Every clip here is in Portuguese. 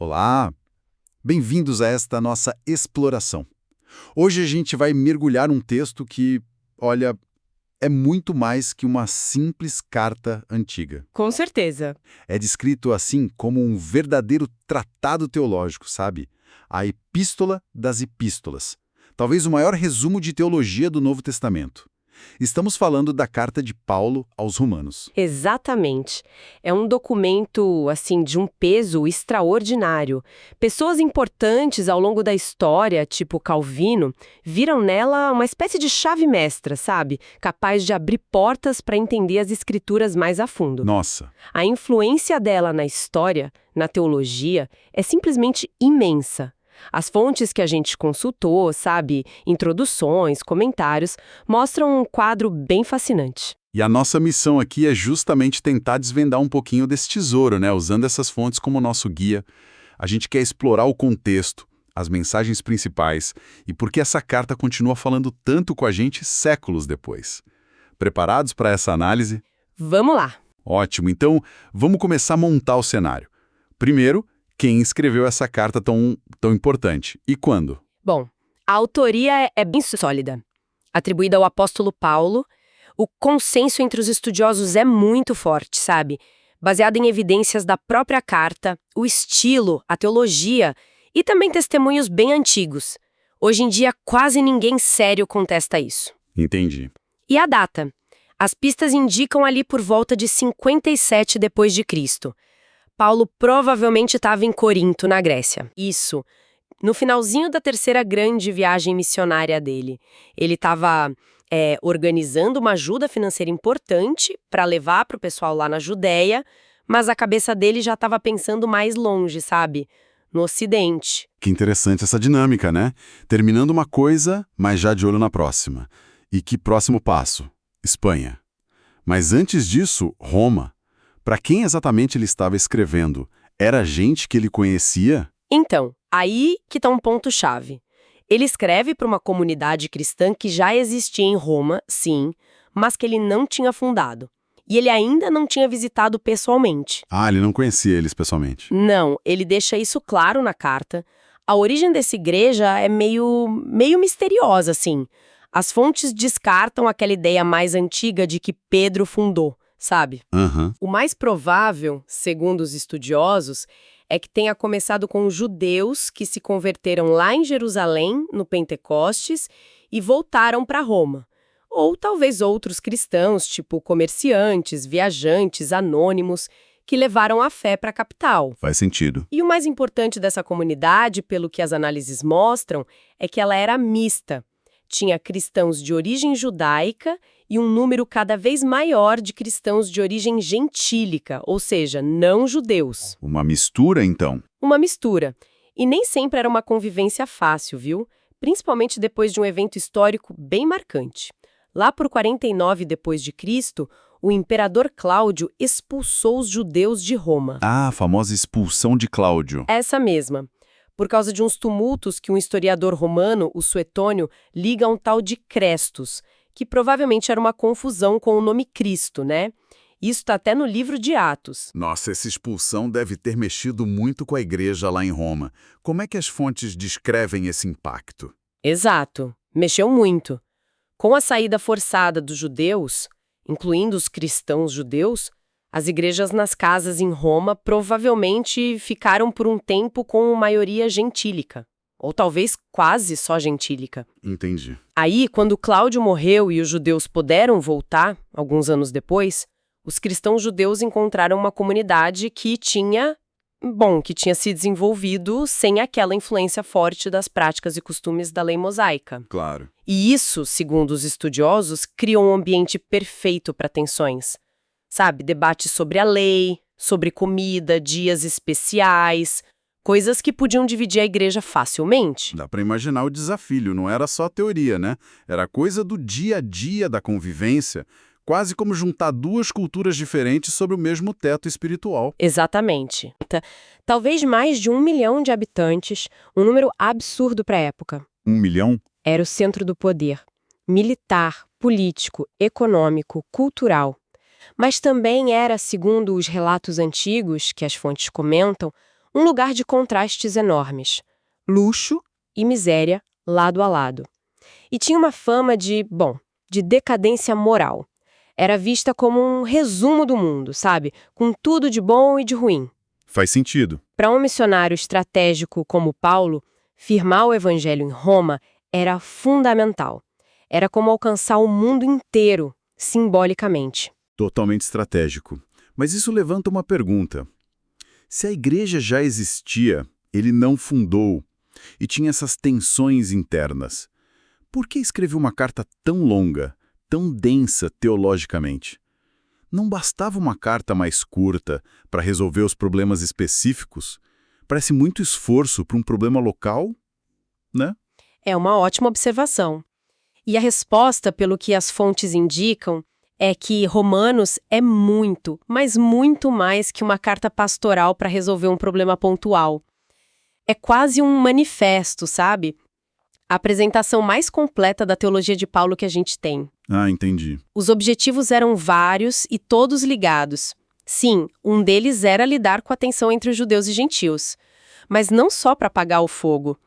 Olá, bem-vindos a esta nossa exploração. Hoje a gente vai mergulhar num texto que, olha, é muito mais que uma simples carta antiga. Com certeza. É descrito assim como um verdadeiro tratado teológico, sabe? A Epístola das Epístolas. Talvez o maior resumo de teologia do Novo Testamento. Estamos falando da carta de Paulo aos Romanos. Exatamente. É um documento, assim, de um peso extraordinário. Pessoas importantes ao longo da história, tipo Calvino, viram nela uma espécie de chave mestra, sabe? Capaz de abrir portas para entender as escrituras mais a fundo. Nossa, A influência dela na história, na teologia, é simplesmente imensa. As fontes que a gente consultou, sabe, introduções, comentários, mostram um quadro bem fascinante. e a nossa missão aqui é justamente tentar desvendar um pouquinho desse tesouro, né? Usando essas fontes como nosso guia. A gente quer explorar o contexto, as mensagens principais e por que essa carta continua falando tanto com a gente séculos depois. Preparados para essa análise? Vamos lá! Ótimo, então vamos começar a montar o cenário. Primeiro, quem escreveu essa carta tão importante e quando? Bom, a autoria é bem sólida. Atribuída ao apóstolo Paulo, o consenso entre os estudiosos é muito forte, sabe? Baseado em evidências da própria carta, o estilo, a teologia e também testemunhos bem antigos. Hoje em dia, quase ninguém sério contesta isso. Entendi. E a data? As pistas indicam ali por volta de 57 depois de Cristo. Paulo provavelmente estava em Corinto, na Grécia. Isso, no finalzinho da terceira grande viagem missionária dele. Ele estava organizando uma ajuda financeira importante para levar para o pessoal lá na Judéia, mas a cabeça dele já estava pensando mais longe, sabe? No Ocidente. Que interessante essa dinâmica, né? Terminando uma coisa, mas já de olho na próxima. E que próximo passo? Espanha. Mas antes disso, Roma. Para quem exatamente ele estava escrevendo? Era gente que ele conhecia? Então, aí que está um ponto-chave. Ele escreve para uma comunidade cristã que já existia em Roma, sim, mas que ele não tinha fundado. E ele ainda não tinha visitado pessoalmente. Ah, ele não conhecia eles pessoalmente. Não, ele deixa isso claro na carta. A origem dessa igreja é meio misteriosa, assim. As fontes descartam aquela ideia mais antiga de que Pedro fundou, sabe? Aham. O mais provável, segundo os estudiosos, é que tenha começado com judeus que se converteram lá em Jerusalém, no Pentecostes, e voltaram para Roma. Ou talvez outros cristãos, tipo comerciantes, viajantes, anônimos, que levaram a fé para a capital. Faz sentido. E o mais importante dessa comunidade, pelo que as análises mostram, é que ela era mista. Tinha cristãos de origem judaica e um número cada vez maior de cristãos de origem gentílica, ou seja, não judeus. Uma mistura, então? Uma mistura. E nem sempre era uma convivência fácil, viu? Principalmente depois de um evento histórico bem marcante. Lá por 49 depois de Cristo, o imperador Cláudio expulsou os judeus de Roma. Ah, a famosa expulsão de Cláudio. Essa mesma. Por causa de uns tumultos que um historiador romano, o Suetônio, liga a um tal de Crestus, que provavelmente era uma confusão com o nome Cristo, né? Isso está até no livro de Atos. Nossa, essa expulsão deve ter mexido muito com a igreja lá em Roma. Como é que as fontes descrevem esse impacto? Exato, mexeu muito. Com a saída forçada dos judeus, incluindo os cristãos judeus, as igrejas nas casas em Roma provavelmente ficaram por um tempo com maioria gentílica, ou talvez quase só gentílica. Entendi. Aí, quando Cláudio morreu e os judeus puderam voltar, alguns anos depois, os cristãos judeus encontraram uma comunidade que tinha se desenvolvido sem aquela influência forte das práticas e costumes da lei mosaica. Claro. E isso, segundo os estudiosos, criou um ambiente perfeito para tensões. Sabe, debates sobre a lei, sobre comida, dias especiais, coisas que podiam dividir a igreja facilmente. Dá para imaginar o desafio, não era só teoria, né? Era coisa do dia a dia da convivência, quase como juntar duas culturas diferentes sobre o mesmo teto espiritual. Exatamente. Talvez mais de 1 milhão de habitantes, um número absurdo para a época. 1 milhão? Era o centro do poder. Militar, político, econômico, cultural. Mas também era, segundo os relatos antigos, que as fontes comentam, Um lugar de contrastes enormes. Luxo e miséria lado a lado. E tinha uma fama de decadência moral. Era vista como um resumo do mundo, sabe? Com tudo de bom e de ruim. Faz sentido. Para um missionário estratégico como Paulo, firmar o evangelho em Roma era fundamental. Era como alcançar o mundo inteiro, simbolicamente. Totalmente estratégico. Mas isso levanta uma pergunta. Se a igreja já existia, ele não fundou, e tinha essas tensões internas, por que escreveu uma carta tão longa, tão densa teologicamente? Não bastava uma carta mais curta para resolver os problemas específicos? Parece muito esforço para um problema local, né? É uma ótima observação. E a resposta, pelo que as fontes indicam, é que Romanos é muito, mas muito mais que uma carta pastoral para resolver um problema pontual. É quase um manifesto, sabe? A apresentação mais completa da teologia de Paulo que a gente tem. Ah, entendi. Os objetivos eram vários e todos ligados. Sim, um deles era lidar com a tensão entre os judeus e gentios. Mas não só para apagar o fogo.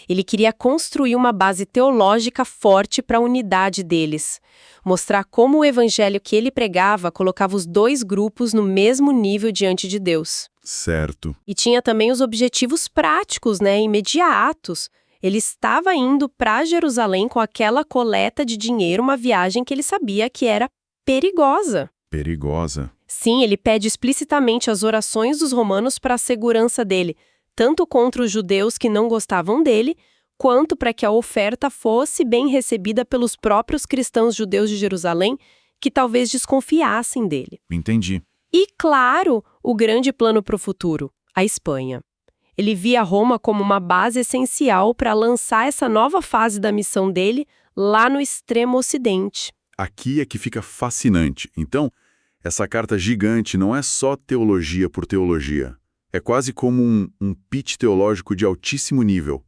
Ele queria construir uma base teológica forte para a unidade deles. Mostrar como o evangelho que ele pregava colocava os dois grupos no mesmo nível diante de Deus. Certo. E tinha também os objetivos práticos, imediatos. Ele estava indo para Jerusalém com aquela coleta de dinheiro, uma viagem que ele sabia que era perigosa. Perigosa. Sim, ele pede explicitamente as orações dos romanos para a segurança dele, tanto contra os judeus que não gostavam dele, quanto para que a oferta fosse bem recebida pelos próprios cristãos judeus de Jerusalém, que talvez desconfiassem dele. Entendi. E, claro, o grande plano para o futuro, a Espanha. Ele via Roma como uma base essencial para lançar essa nova fase da missão dele lá no extremo ocidente. Aqui é que fica fascinante. Então, essa carta gigante não é só teologia por teologia. É quase como um pitch teológico de altíssimo nível.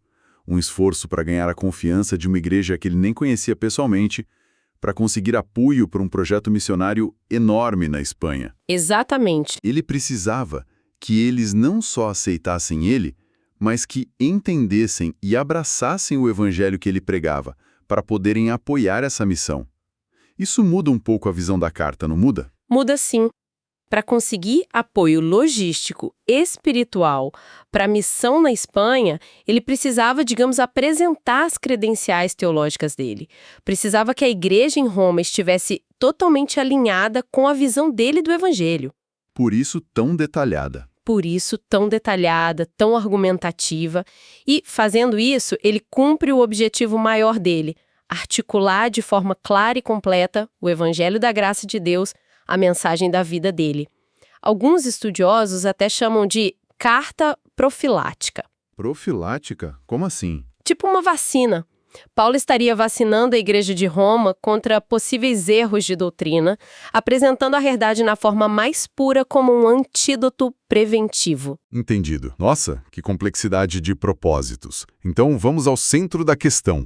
Um esforço para ganhar a confiança de uma igreja que ele nem conhecia pessoalmente, para conseguir apoio para um projeto missionário enorme na Espanha. Exatamente. Ele precisava que eles não só aceitassem ele, mas que entendessem e abraçassem o evangelho que ele pregava, para poderem apoiar essa missão. Isso muda um pouco a visão da carta, não muda? Muda sim. Para conseguir apoio logístico, espiritual, para a missão na Espanha, ele precisava, apresentar as credenciais teológicas dele. Precisava que a igreja em Roma estivesse totalmente alinhada com a visão dele do evangelho. Por isso tão detalhada. Por isso, tão detalhada, tão argumentativa. E, fazendo isso, ele cumpre o objetivo maior dele, articular de forma clara e completa o evangelho da graça de Deus, a mensagem da vida dele. Alguns estudiosos até chamam de carta profilática. Profilática? Como assim? Tipo uma vacina. Paulo estaria vacinando a igreja de Roma contra possíveis erros de doutrina, apresentando a verdade na forma mais pura como um antídoto preventivo. Entendido. Nossa, que complexidade de propósitos. Então vamos ao centro da questão.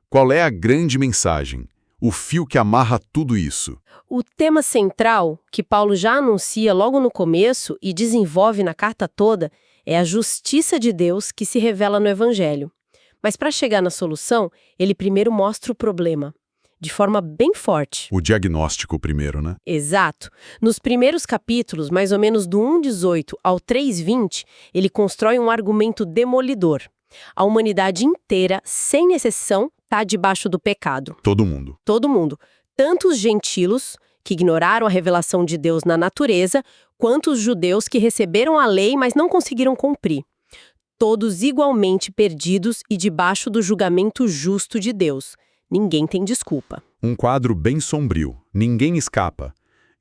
Qual é a grande mensagem? O fio que amarra tudo isso? O tema central, que Paulo já anuncia logo no começo e desenvolve na carta toda, é a justiça de Deus que se revela no Evangelho. Mas para chegar na solução, ele primeiro mostra o problema, de forma bem forte. O diagnóstico primeiro, né? Exato. Nos primeiros capítulos, mais ou menos do 1:18 ao 3:20, ele constrói um argumento demolidor. A humanidade inteira, sem exceção, está debaixo do pecado. Todo mundo. Todo mundo. Tanto os gentilos, que ignoraram a revelação de Deus na natureza, quanto os judeus que receberam a lei, mas não conseguiram cumprir. Todos igualmente perdidos e debaixo do julgamento justo de Deus. Ninguém tem desculpa. Um quadro bem sombrio. Ninguém escapa.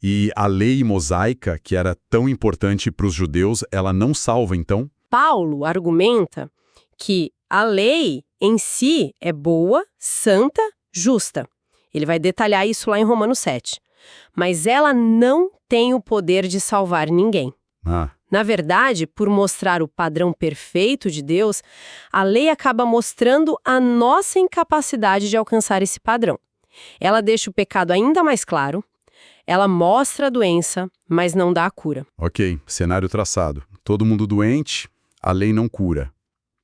E a lei mosaica, que era tão importante para os judeus, ela não salva, então? Paulo argumenta que a lei em si é boa, santa, justa. Ele vai detalhar isso lá em Romanos 7. Mas ela não tem o poder de salvar ninguém. Na verdade, por mostrar o padrão perfeito de Deus, a lei acaba mostrando a nossa incapacidade de alcançar esse padrão. Ela deixa o pecado ainda mais claro, ela mostra a doença, mas não dá a cura. Ok, cenário traçado. Todo mundo doente, A lei não cura.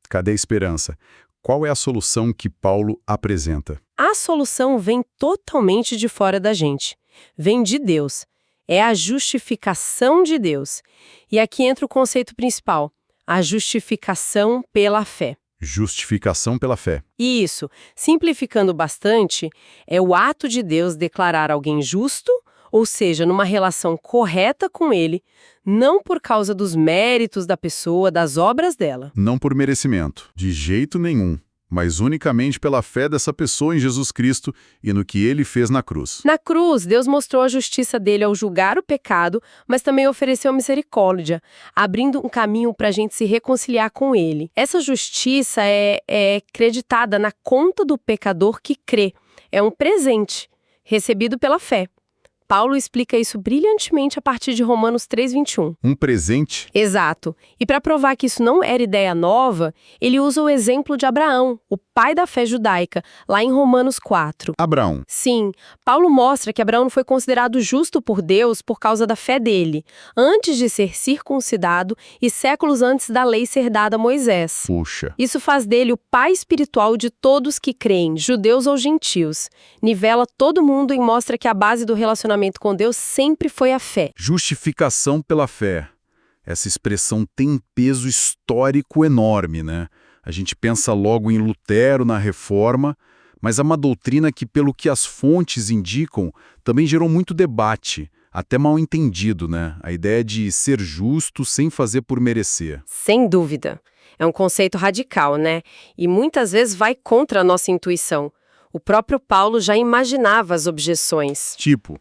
Cadê a esperança? Qual é a solução que Paulo apresenta? A solução vem totalmente de fora da gente. Vem de Deus. É a justificação de Deus. E aqui entra o conceito principal, a justificação pela fé. Justificação pela fé. Isso, simplificando bastante, é o ato de Deus declarar alguém justo, ou seja, numa relação correta com ele, não por causa dos méritos da pessoa, das obras dela. Não por merecimento, de jeito nenhum, mas unicamente pela fé dessa pessoa em Jesus Cristo e no que ele fez na cruz. Na cruz, Deus mostrou a justiça dele ao julgar o pecado, mas também ofereceu misericórdia, abrindo um caminho para a gente se reconciliar com ele. Essa justiça é creditada na conta do pecador que crê. É um presente, recebido pela fé. Paulo explica isso brilhantemente a partir de Romanos 3:21. Um presente? Exato. E para provar que isso não era ideia nova, ele usa o exemplo de Abraão, o pai da fé judaica, lá em Romanos 4. Abraão. Sim, Paulo mostra que Abraão foi considerado justo por Deus por causa da fé dele, antes de ser circuncidado e séculos antes da lei ser dada a Moisés. Puxa. Isso faz dele o pai espiritual de todos que creem, judeus ou gentios. Nivela todo mundo e mostra que a base do relacionamento com Deus sempre foi a fé. Justificação pela fé. Essa expressão tem um peso histórico enorme, né? A gente pensa logo em Lutero na Reforma, mas é uma doutrina que, pelo que as fontes indicam, também gerou muito debate, até mal entendido, né? A ideia de ser justo sem fazer por merecer. Sem dúvida. É um conceito radical, né? E muitas vezes vai contra a nossa intuição. O próprio Paulo já imaginava as objeções. Tipo,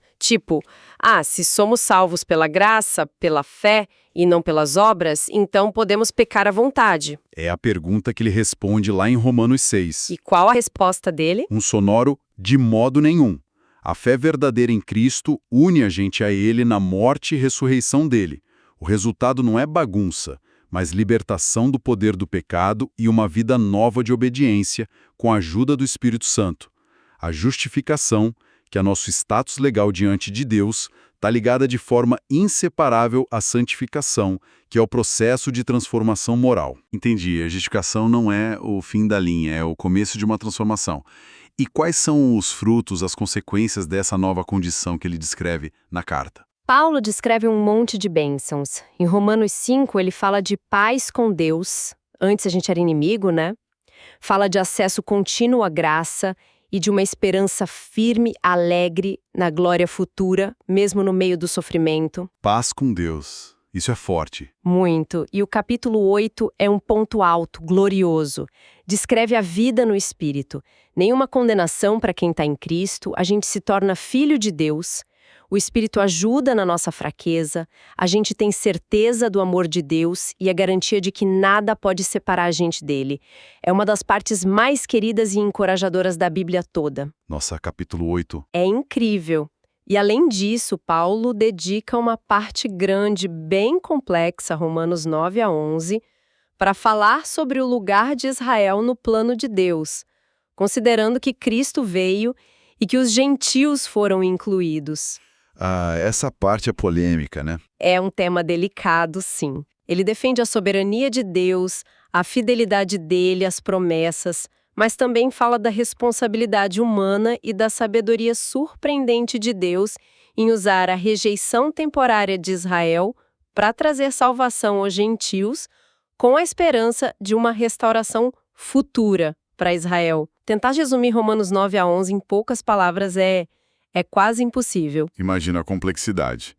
se somos salvos pela graça, pela fé e não pelas obras, então podemos pecar à vontade. é a pergunta que ele responde lá em Romanos 6. E qual a resposta dele? Um sonoro de modo nenhum. A fé verdadeira em Cristo une a gente a Ele na morte e ressurreição dele. O resultado não é bagunça, mas libertação do poder do pecado e uma vida nova de obediência com a ajuda do Espírito Santo. A justificação, que é nosso status legal diante de Deus, está ligada de forma inseparável à santificação, que é o processo de transformação moral. Entendi, a justificação não é o fim da linha, é o começo de uma transformação. E quais são os frutos, as consequências dessa nova condição que ele descreve na carta? Paulo descreve um monte de bênçãos. Em Romanos 5, ele fala de paz com Deus. Antes a gente era inimigo, né? Fala de acesso contínuo à graça e de uma esperança firme, alegre na glória futura, mesmo no meio do sofrimento. Paz com Deus. Isso é forte. Muito. E o capítulo 8 é um ponto alto, glorioso. Descreve a vida no Espírito. Nenhuma condenação para quem está em Cristo, a gente se torna filho de Deus. O Espírito ajuda na nossa fraqueza, a gente tem certeza do amor de Deus e a garantia de que nada pode separar a gente dele. É uma das partes mais queridas e encorajadoras da Bíblia toda. Nossa, capítulo 8. É incrível. E além disso, Paulo dedica uma parte grande, bem complexa, Romanos 9 a 11, para falar sobre o lugar de Israel no plano de Deus, considerando que Cristo veio e que os gentios foram incluídos. Essa parte é polêmica, né? É um tema delicado, sim. Ele defende a soberania de Deus, a fidelidade dele às promessas, mas também fala da responsabilidade humana e da sabedoria surpreendente de Deus em usar a rejeição temporária de Israel para trazer salvação aos gentios, com a esperança de uma restauração futura para Israel. Tentar resumir Romanos 9 a 11 em poucas palavras é quase impossível. Imagina a complexidade.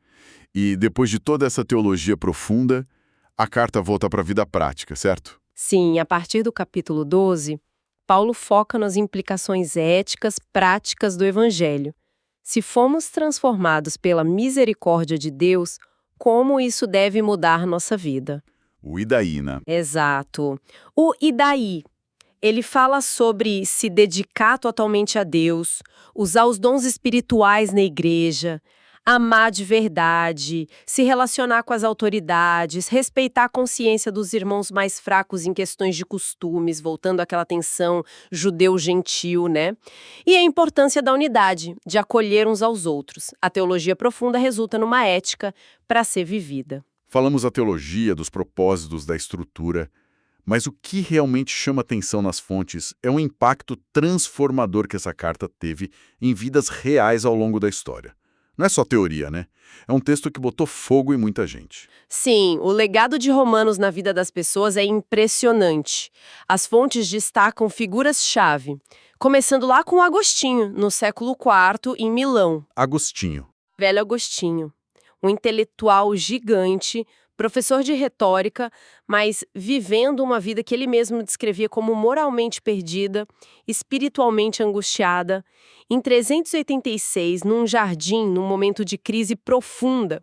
E depois de toda essa teologia profunda, a carta volta para a vida prática, certo? Sim, a partir do capítulo 12, Paulo foca nas implicações éticas, práticas do Evangelho. Se fomos transformados pela misericórdia de Deus, como isso deve mudar nossa vida? O e daí, né? Exato. O e daí? Ele fala sobre se dedicar totalmente a Deus, usar os dons espirituais na igreja, amar de verdade, se relacionar com as autoridades, respeitar a consciência dos irmãos mais fracos em questões de costumes, voltando àquela tensão judeu-gentil, né? E a importância da unidade, de acolher uns aos outros. A teologia profunda resulta numa ética para ser vivida. Falamos da teologia, dos propósitos, da estrutura, mas o que realmente chama atenção nas fontes é o impacto transformador que essa carta teve em vidas reais ao longo da história. Não é só teoria, né? É um texto que botou fogo em muita gente. Sim, o legado de Romanos na vida das pessoas é impressionante. As fontes destacam figuras-chave, começando lá com Agostinho, no século IV, em Milão. Agostinho. Velho Agostinho, um intelectual gigante, professor de retórica, mas vivendo uma vida que ele mesmo descrevia como moralmente perdida, espiritualmente angustiada. Em 386, num jardim, num momento de crise profunda,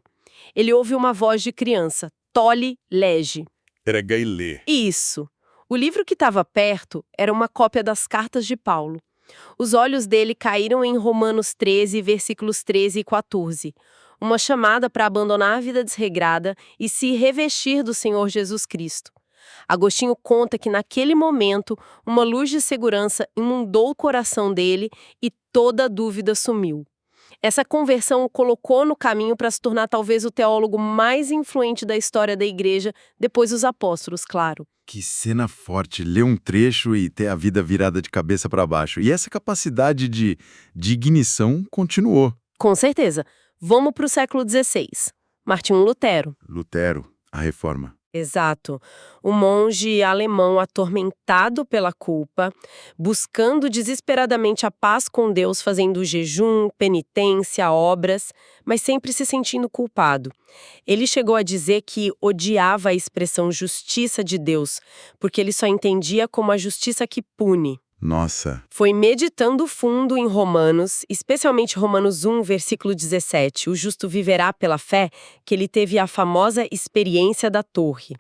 ele ouve uma voz de criança, Tole lege. Era Gailê. Isso. O livro que estava perto era uma cópia das cartas de Paulo. Os olhos dele caíram em Romanos 13, versículos 13 e 14. Uma chamada para abandonar a vida desregrada e se revestir do Senhor Jesus Cristo. Agostinho conta que naquele momento, uma luz de segurança inundou o coração dele e toda dúvida sumiu. Essa conversão o colocou no caminho para se tornar talvez o teólogo mais influente da história da igreja, depois dos apóstolos, claro. Que cena forte, ler um trecho e ter a vida virada de cabeça para baixo. E essa capacidade de ignição continuou. Com certeza. Vamos para o século XVI. Martinho Lutero. Lutero, a reforma. Exato. Um monge alemão atormentado pela culpa, buscando desesperadamente a paz com Deus, fazendo jejum, penitência, obras, mas sempre se sentindo culpado. Ele chegou a dizer que odiava a expressão justiça de Deus, porque ele só entendia como a justiça que pune. Nossa. Foi meditando fundo em Romanos, especialmente Romanos 1, versículo 17, o justo viverá pela fé, que ele teve a famosa experiência da torre.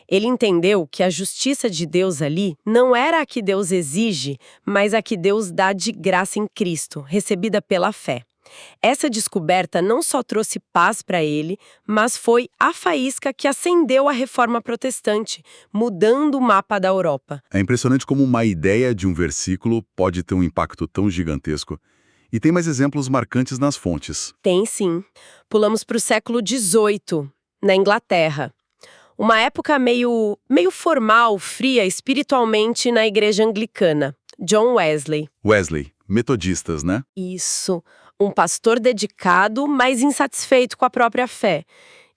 Ele entendeu que a justiça de Deus ali não era a que Deus exige, mas a que Deus dá de graça em Cristo, recebida pela fé. Essa descoberta não só trouxe paz para ele, mas foi a faísca que acendeu a reforma protestante, mudando o mapa da Europa. É impressionante como uma ideia de um versículo pode ter um impacto tão gigantesco. E tem mais exemplos marcantes nas fontes. Tem sim. Pulamos para o século XVIII, na Inglaterra. Uma época meio formal, fria espiritualmente na igreja anglicana. John Wesley. Wesley, metodistas, né? Isso. Um pastor dedicado, mas insatisfeito com a própria fé.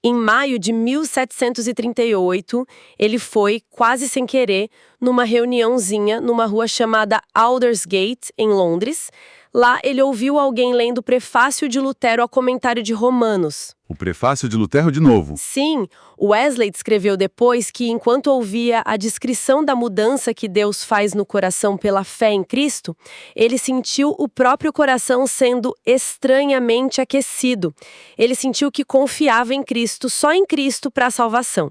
Em maio de 1738, ele foi, quase sem querer, numa reuniãozinha numa rua chamada Aldersgate, em Londres. Lá ele ouviu alguém lendo o prefácio de Lutero ao comentário de Romanos. O prefácio de Lutero de novo. Sim, Wesley descreveu depois que, enquanto ouvia a descrição da mudança que Deus faz no coração pela fé em Cristo, ele sentiu o próprio coração sendo estranhamente aquecido. Ele sentiu que confiava em Cristo, só em Cristo, para a salvação.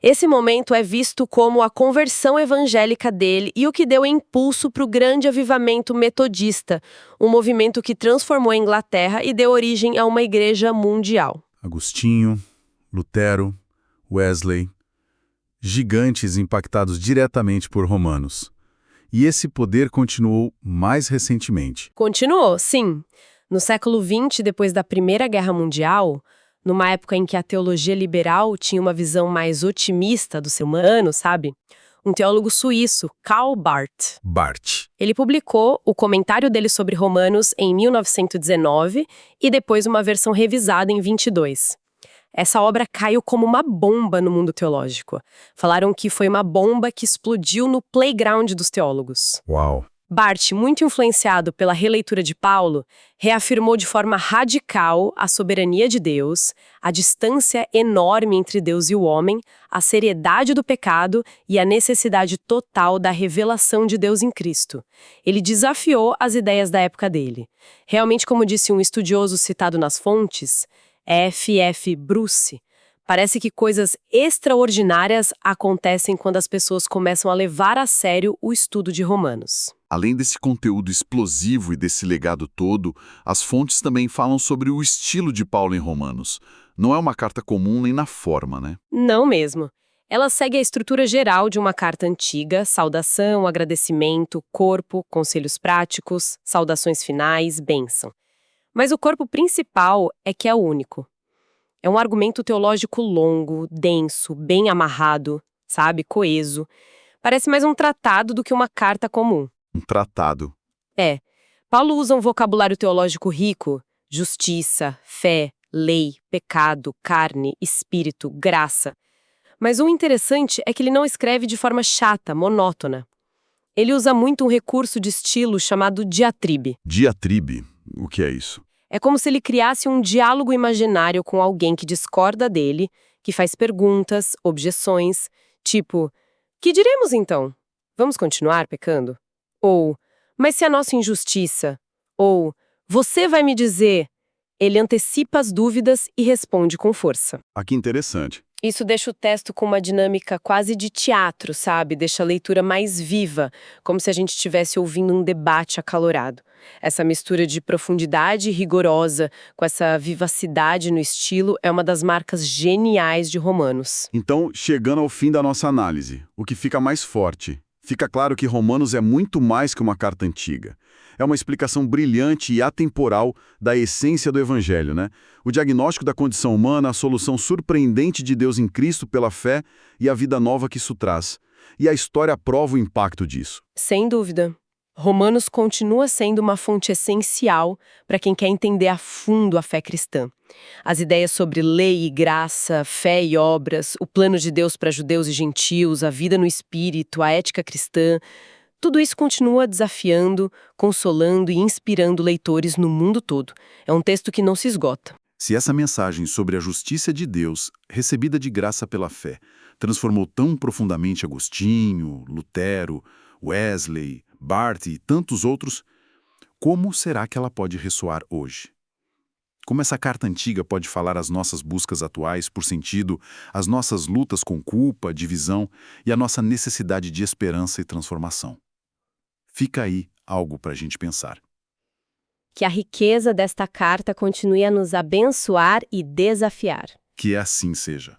Esse momento é visto como a conversão evangélica dele e o que deu impulso para o grande avivamento metodista, um movimento que transformou a Inglaterra e deu origem a uma igreja mundial. Agostinho, Lutero, Wesley, gigantes impactados diretamente por Romanos. E esse poder continuou mais recentemente. Continuou, sim. No século XX, depois da Primeira Guerra Mundial, numa época em que a teologia liberal tinha uma visão mais otimista do ser humano, sabe? Um teólogo suíço, Karl Barth. Ele publicou o comentário dele sobre Romanos em 1919 e depois uma versão revisada em 22. Essa obra caiu como uma bomba no mundo teológico. Falaram que foi uma bomba que explodiu no playground dos teólogos. Uau! Barth, muito influenciado pela releitura de Paulo, reafirmou de forma radical a soberania de Deus, a distância enorme entre Deus e o homem, a seriedade do pecado e a necessidade total da revelação de Deus em Cristo. Ele desafiou as ideias da época dele. Realmente, como disse um estudioso citado nas fontes, F.F. Bruce, parece que coisas extraordinárias acontecem quando as pessoas começam a levar a sério o estudo de Romanos. Além desse conteúdo explosivo e desse legado todo, as fontes também falam sobre o estilo de Paulo em Romanos. Não é uma carta comum nem na forma, né? Não mesmo. Ela segue a estrutura geral de uma carta antiga: saudação, agradecimento, corpo, conselhos práticos, saudações finais, bênção. Mas o corpo principal é que é único. É um argumento teológico longo, denso, bem amarrado, sabe, coeso. Parece mais um tratado do que uma carta comum. Um tratado. É. Paulo usa um vocabulário teológico rico: justiça, fé, lei, pecado, carne, espírito, graça. Mas o interessante é que ele não escreve de forma chata, monótona. Ele usa muito um recurso de estilo chamado diatribe. Diatribe. O que é isso? É como se ele criasse um diálogo imaginário com alguém que discorda dele, que faz perguntas, objeções, tipo: que diremos então? Vamos continuar pecando? Ou: mas se a nossa injustiça? Ou: você vai me dizer? Ele antecipa as dúvidas e responde com força. Ah, que interessante. Isso deixa o texto com uma dinâmica quase de teatro, sabe? Deixa a leitura mais viva, como se a gente estivesse ouvindo um debate acalorado. Essa mistura de profundidade rigorosa com essa vivacidade no estilo é uma das marcas geniais de Romanos. Então, chegando ao fim da nossa análise, o que fica mais forte? Fica claro que Romanos é muito mais que uma carta antiga. É uma explicação brilhante e atemporal da essência do Evangelho, né? O diagnóstico da condição humana, a solução surpreendente de Deus em Cristo pela fé e a vida nova que isso traz. E a história prova o impacto disso. Sem dúvida. Romanos continua sendo uma fonte essencial para quem quer entender a fundo a fé cristã. As ideias sobre lei e graça, fé e obras, o plano de Deus para judeus e gentios, a vida no espírito, a ética cristã, tudo isso continua desafiando, consolando e inspirando leitores no mundo todo. É um texto que não se esgota. Se essa mensagem sobre a justiça de Deus, recebida de graça pela fé, transformou tão profundamente Agostinho, Lutero, Wesley, Barth e tantos outros, como será que ela pode ressoar hoje? Como essa carta antiga pode falar às nossas buscas atuais por sentido, às nossas lutas com culpa, divisão e à nossa necessidade de esperança e transformação? Fica aí algo para a gente pensar. Que a riqueza desta carta continue a nos abençoar e desafiar. Que assim seja.